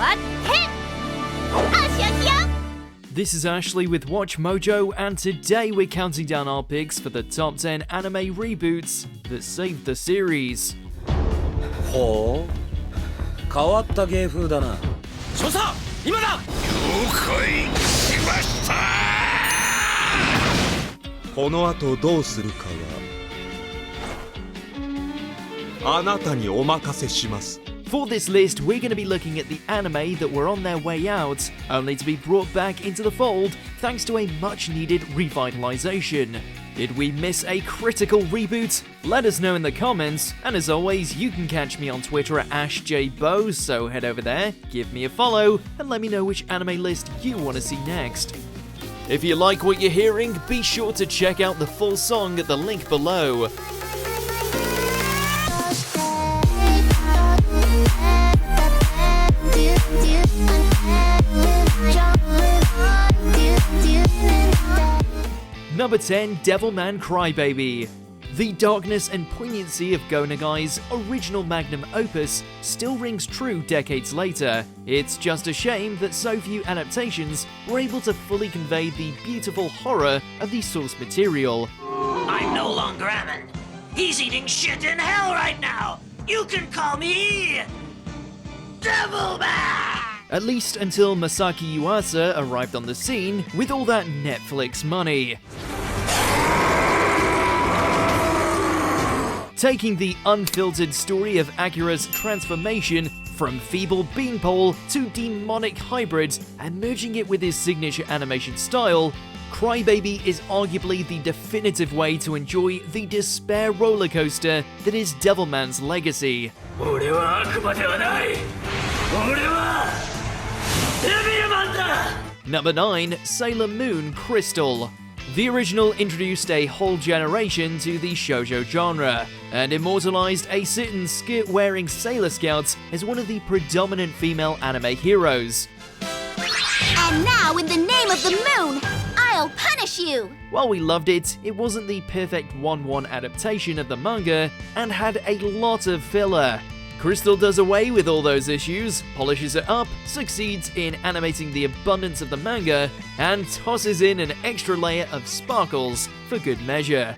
は変。足をきよ。 This is Ashley with WatchMojo, and today we're counting down our picks for the top 10 anime reboots that saved the series. ほう、変わった芸風だな。少佐、今だ。了解しました。この後どうするかはあなたにお任せします。 For this list, we're going to be looking at the anime that were on their way out, only to be brought back into the fold thanks to a much-needed revitalization. Did we miss a critical reboot? Let us know in the comments, and as always, you can catch me on Twitter at AshJBose, so head over there, give me a follow, and let me know which anime list you want to see next. If you like what you're hearing, be sure to check out the full song at the link below. Number 10, Devilman Crybaby. The darkness and poignancy of Go Nagai's original magnum opus still rings true decades later. It's just a shame that so few adaptations were able to fully convey the beautiful horror of the source material. I'm no longer Ammon. He's eating shit in hell right now. You can call me Devilman! At least until Masaki Yuasa arrived on the scene with all that Netflix money. Taking the unfiltered story of Akira's transformation from feeble beanpole to demonic hybrid and merging it with his signature animation style, Crybaby is arguably the definitive way to enjoy the despair rollercoaster that is Devilman's legacy. Number 9, Sailor Moon Crystal. The original introduced a whole generation to the shoujo genre, and immortalized a certain skirt-wearing Sailor Scouts as one of the predominant female anime heroes. And now, in the name of the moon, I'll punish you! While we loved it, it wasn't the perfect 1-1 adaptation of the manga, and had a lot of filler. Crystal does away with all those issues, polishes it up, succeeds in animating the abundance of the manga, and tosses in an extra layer of sparkles for good measure.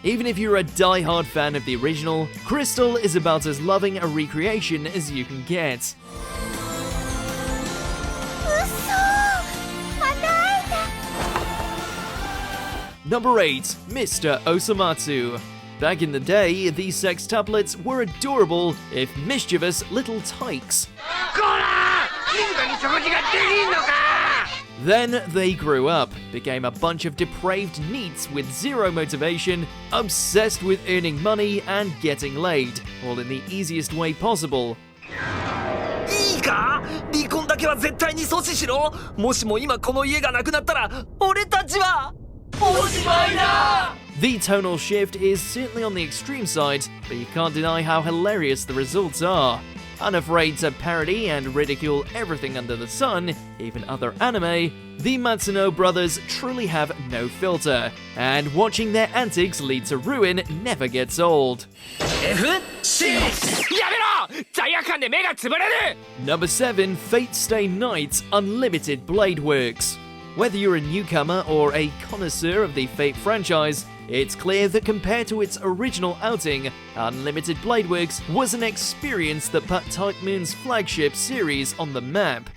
Even if you're a die-hard fan of the original, Crystal is about as loving a recreation as you can get. Number 8, Mr. Osomatsu. Back in the day, these sextuplets were adorable, if mischievous, little tykes. Then they grew up, became a bunch of depraved neats with zero motivation, obsessed with earning money and getting laid, all in the easiest way possible. いいか？離婚だけは絶対に阻止しろ。もしも今この家がなくなったら、俺たちはおしまいだ。 The tonal shift is certainly on the extreme side, but you can't deny how hilarious the results are. Unafraid to parody and ridicule everything under the sun, even other anime, the Matsuno brothers truly have no filter, and watching their antics lead to ruin never gets old. Number 7, Fate Stay Night Unlimited Blade Works. Whether you're a newcomer or a connoisseur of the Fate franchise, it's clear that compared to its original outing, Unlimited Blade Works was an experience that put Type Moon's flagship series on the map.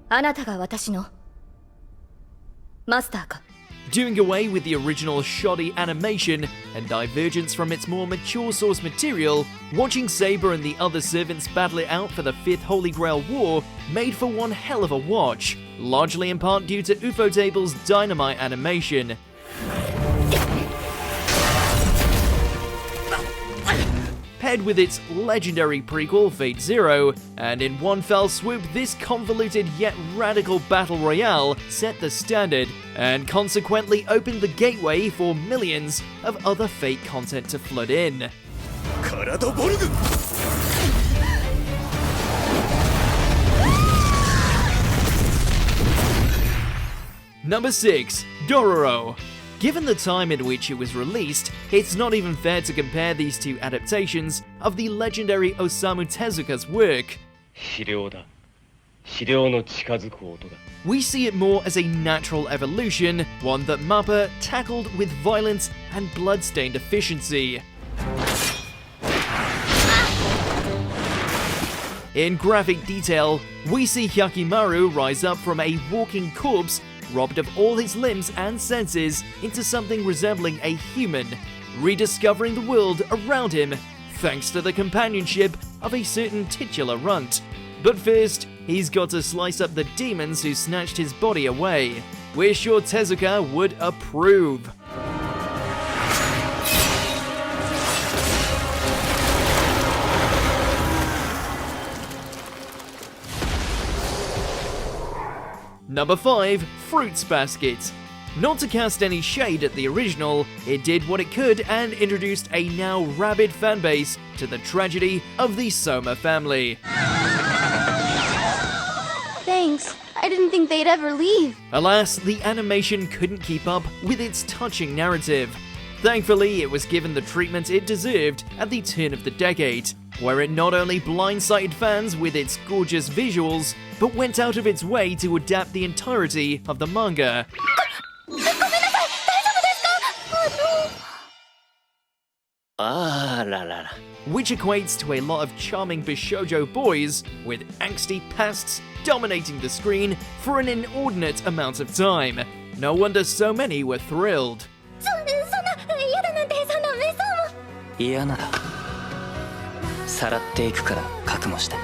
あなたが私のマスターか? Doing away with the original shoddy animation and divergence from its more mature source material, watching Saber and the other servants battle it out for the 5th Holy Grail War made for one hell of a watch, largely in part due to Ufotable's dynamite animation. Paired with its legendary prequel, Fate Zero, and in one fell swoop, this convoluted yet radical battle royale set the standard, and consequently opened the gateway for millions of other Fate content to flood in. Number 6, Dororo. Given the time in which it was released, it's not even fair to compare these two adaptations of the legendary Osamu Tezuka's work. 資料だ。資料の近づく音だ。 We see it more as a natural evolution, one that Mappa tackled with violence and blood-stained efficiency. In graphic detail, we see Hyakimaru rise up from a walking corpse, robbed of all his limbs and senses, into something resembling a human, rediscovering the world around him thanks to the companionship of a certain titular runt. But first, he's got to slice up the demons who snatched his body away. We're sure Tezuka would approve. Number 5, Fruits Basket. Not to cast any shade at the original, it did what it could and introduced a now rabid fanbase to the tragedy of the Soma family. Thanks. I didn't think they'd ever leave. Alas, the animation couldn't keep up with its touching narrative. Thankfully, it was given the treatment it deserved at the turn of the decade, where it not only blindsided fans with its gorgeous visuals, but went out of its way to adapt the entirety of the manga. Which equates to a lot of charming bishoujo boys with angsty pasts dominating the screen for an inordinate amount of time. No wonder so many were thrilled. 嫌ならさらっていくから覚悟して。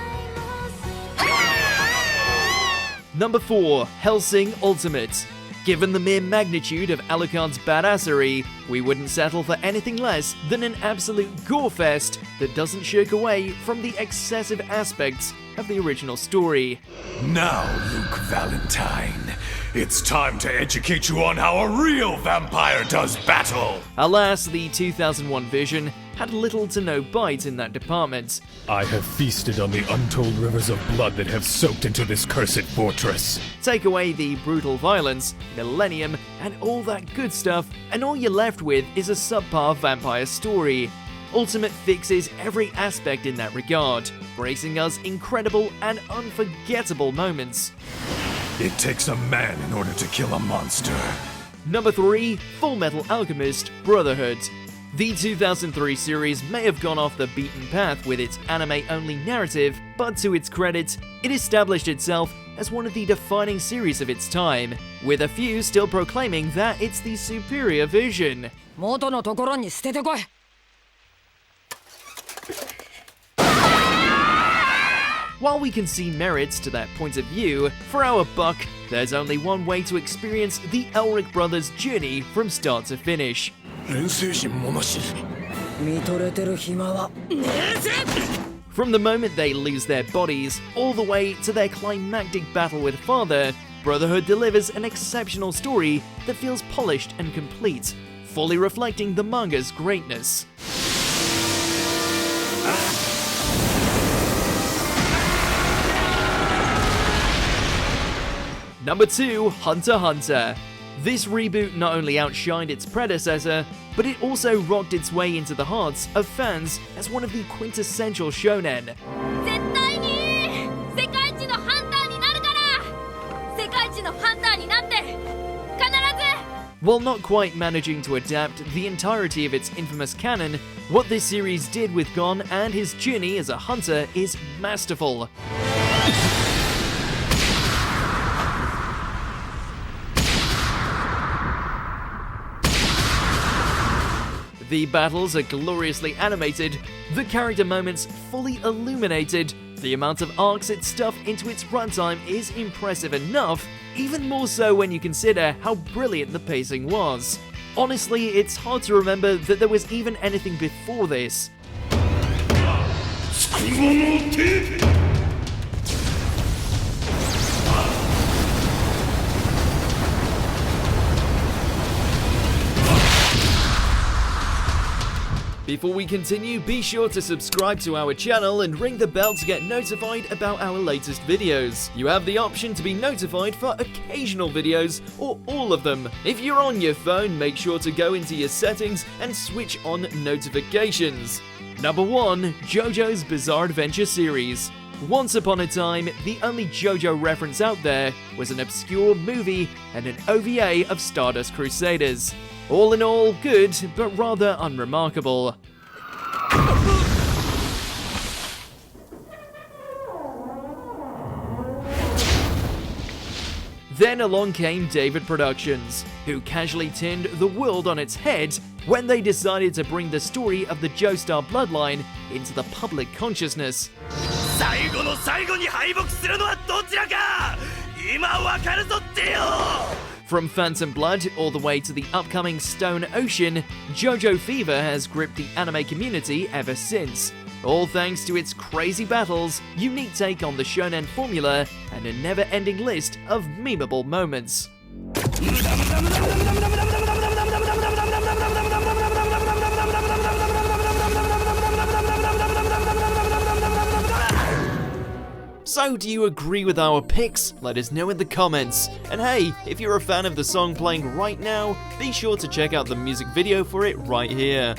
Number 4, Helsing Ultimate. Given the mere magnitude of Alucard's badassery, we wouldn't settle for anything less than an absolute gore fest that doesn't shirk away from the excessive aspects of the original story. Now, Luke Valentine, it's time to educate you on how a real vampire does battle! Alas, the 2001 version had little to no bite in that department. I have feasted on the untold rivers of blood that have soaked into this cursed fortress. Take away the brutal violence, millennium, and all that good stuff, and all you're left with is a subpar vampire story. Ultimate fixes every aspect in that regard, bracing us incredible and unforgettable moments. It takes a man in order to kill a monster. Number 3, Full Metal Alchemist Brotherhood. The 2003 series may have gone off the beaten path with its anime-only narrative, but to its credit, it established itself as one of the defining series of its time, with a few still proclaiming that it's the superior version. 元のところに捨ててこい。 While we can see merits to that point of view, for our buck, there's only one way to experience the Elric brothers' journey from start to finish. 錬成神もなし。見とれてる暇はねえぜ。 From the moment they lose their bodies, all the way to their climactic battle with Father, Brotherhood delivers an exceptional story that feels polished and complete, fully reflecting the manga's greatness. Number 2, Hunter x Hunter. This reboot not only outshined its predecessor, but it also rocked its way into the hearts of fans as one of the quintessential shonen. 絶対に世界一のハンターになるから世界一のハンターになって必ず While not quite managing to adapt the entirety of its infamous canon, what this series did with Gon and his journey as a hunter is masterful. The battles are gloriously animated, the character moments fully illuminated, the amount of arcs it stuffed into its runtime is impressive enough, even more so when you consider how brilliant the pacing was. Honestly, it's hard to remember that there was even anything before this. Before we continue, be sure to subscribe to our channel and ring the bell to get notified about our latest videos. You have the option to be notified for occasional videos or all of them. If you're on your phone, make sure to go into your settings and switch on notifications. Number 1. JoJo's Bizarre Adventure series. Once upon a time, the only JoJo reference out there was an obscure movie and an OVA of Stardust Crusaders. All in all, good, but rather unremarkable. Then along came David Productions, who casually turned the world on its head when they decided to bring the story of the Joestar bloodline into the public consciousness. 最後の最後に敗北するのはどちらか今わかるぞってよ From Phantom Blood all the way to the upcoming Stone Ocean, JoJo Fever has gripped the anime community ever since. All thanks to its crazy battles, unique take on the shonen formula, and a never-ending list of memeable moments. So, do you agree with our picks? Let us know in the comments. And hey, if you're a fan of the song playing right now, be sure to check out the music video for it right here.